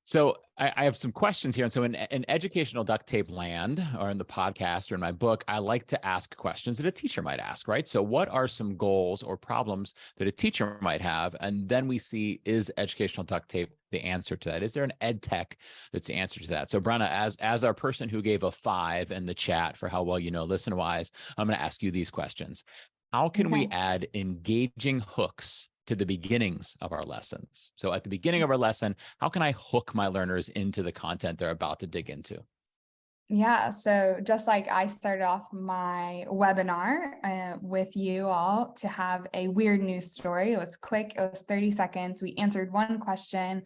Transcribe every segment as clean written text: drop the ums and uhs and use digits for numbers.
So I have some questions here. And so in educational duct tape land, or in the podcast or in my book, I like to ask questions that a teacher might ask, right? So what are some goals or problems that a teacher might have? And then we see, is educational duct tape the answer to that? Is there an Edtech that's the answer to that? So Brenna, as our person who gave a 5 in the chat for how well you know Listenwise, I'm going to ask you these questions. How can we add engaging hooks to the beginnings of our lessons? So at the beginning of our lesson, how can I hook my learners into the content they're about to dig into? Yeah, so just like I started off my webinar with you all to have a weird news story. It was quick, it was 30 seconds. We answered one question.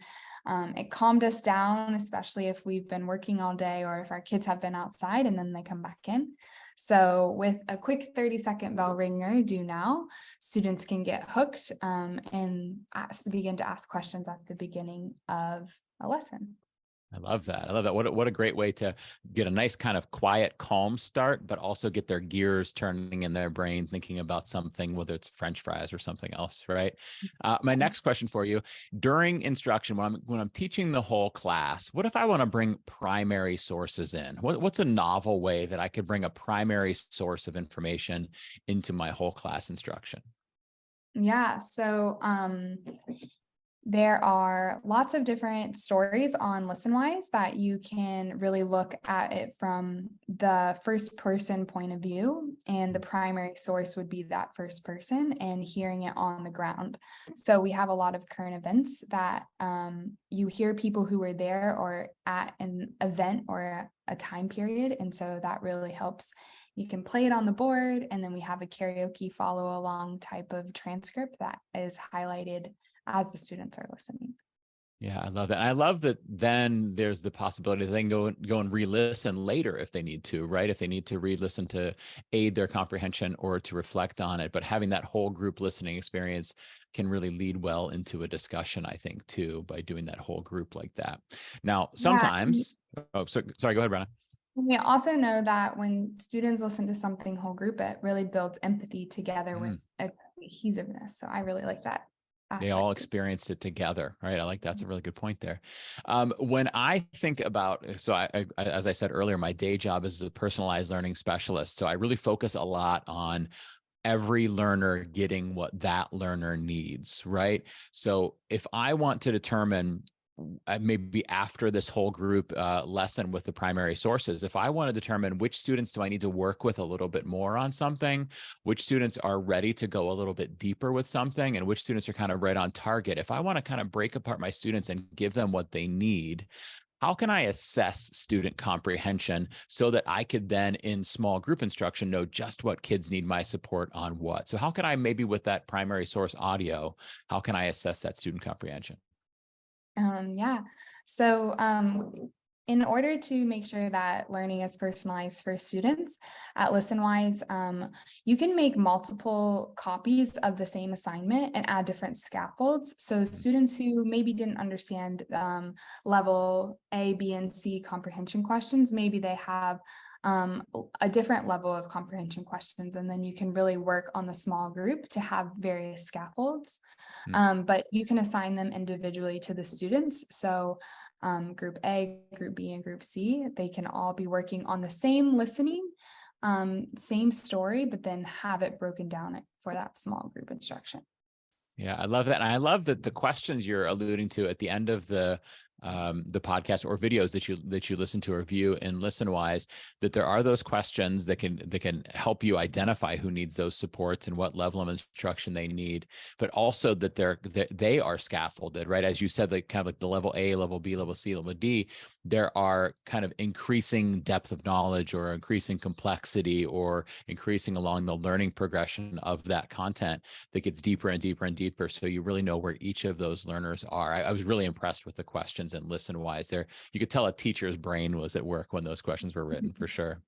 It calmed us down, especially if we've been working all day or if our kids have been outside and then they come back in. So with a quick 30-second bell ringer, do now, students can get hooked and begin to ask questions at the beginning of a lesson. I love that. I love that. What a great way to get a nice kind of quiet, calm start, but also get their gears turning in their brain, thinking about something, whether it's French fries or something else, right? My next question for you, during instruction, when I'm teaching the whole class, what if I want to bring primary sources in? What's a novel way that I could bring a primary source of information into my whole class instruction? Yeah, so there are lots of different stories on Listenwise that you can really look at it from the first person point of view, and the primary source would be that first person and hearing it on the ground. So we have a lot of current events that you hear people who were there or at an event or a time period, and so that really helps. You can play it on the board, and then we have a karaoke follow along type of transcript that is highlighted as the students are listening. Yeah, I love that. And I love that then there's the possibility that they can go and re-listen later if they need to, right? If they need to re-listen to aid their comprehension or to reflect on it. But having that whole group listening experience can really lead well into a discussion, I think, too, by doing that whole group like that. Now, sometimes, sorry, go ahead, Brenna. We also know that when students listen to something whole group, it really builds empathy together with a cohesiveness. So I really like that. They all experienced it together, right? I like that's a really good point there. When I think about, so I, as I said earlier, my day job is a personalized learning specialist. So I really focus a lot on every learner getting what that learner needs, right? So if I want to determine maybe after this whole group lesson with the primary sources, if I want to determine which students do I need to work with a little bit more on something, which students are ready to go a little bit deeper with something, and which students are kind of right on target, if I want to kind of break apart my students and give them what they need, how can I assess student comprehension so that I could then in small group instruction know just what kids need my support on what? So how can I, maybe with that primary source audio, how can I assess that student comprehension? Yeah. So in order to make sure that learning is personalized for students at Listenwise, you can make multiple copies of the same assignment and add different scaffolds. So students who maybe didn't understand level A, B, and C comprehension questions, maybe they have a different level of comprehension questions, and then you can really work on the small group to have various scaffolds. But you can assign them individually to the students. So group A, group B, and group C, they can all be working on the same listening, same story, but then have it broken down for that small group instruction. Yeah, I love that. And I love that the questions you're alluding to at the end of the podcast or videos that you listen to or view in Listenwise, that there are those questions that can help you identify who needs those supports and what level of instruction they need, but also that they are scaffolded, right? As you said, like kind of like the level A, level B, level C, level D, there are kind of increasing depth of knowledge or increasing complexity or increasing along the learning progression of that content that gets deeper and deeper and deeper. So you really know where each of those learners are. I was really impressed with the questions and Listenwise there. You could tell a teacher's brain was at work when those questions were written, for sure.